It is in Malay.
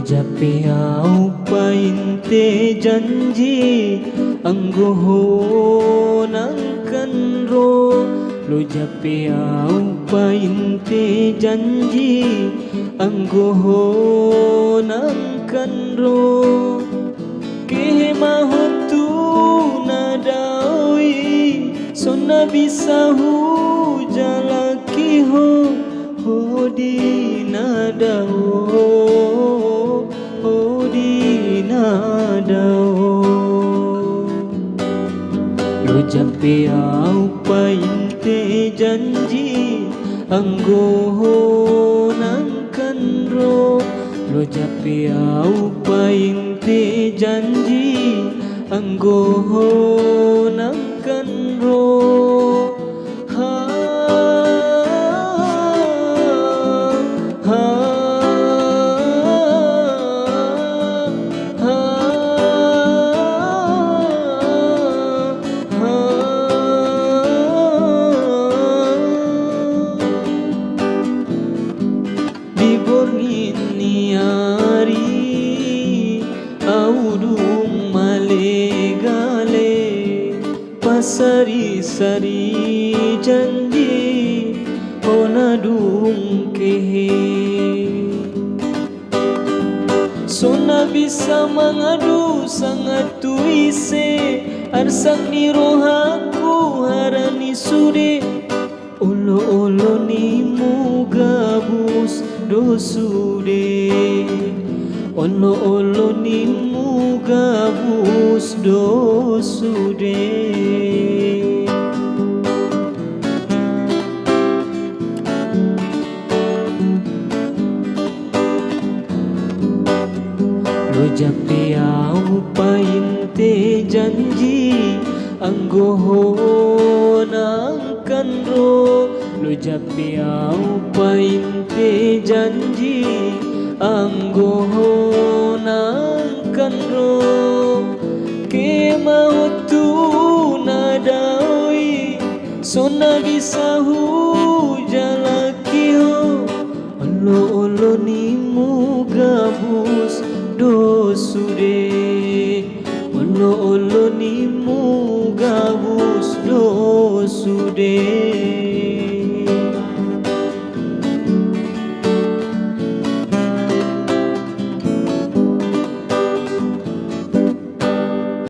jape au painte janji anggo nangkan ro. Lo jape au painte janji anggo nangkan ro. Kehe mahotu nadawi sona bisahu jalaki ho di nadao, ho di nadao. Lo jape au painte janji anggo nangkan ro. Lo jape au painte janji anggo nangkan ro. Ha ha ha ha. Di borngin hari audung malegale pasari-sari janji onadung kehe. Sona bisa mangadu sangat tuise arsak ni rohaku harani sude. Olo-olo ni mu gabus dosude. Olo-olo ni mu gabus dosude. Lo jape au painte janji anggo nangkan ro. Lo jape au painte janji anggo nangkan ro. Ke mahotu nadawi sona bisahu jalaki ho. Olo-olo ni mu gabus dosude. Olo-olo ni mu gabus dosude.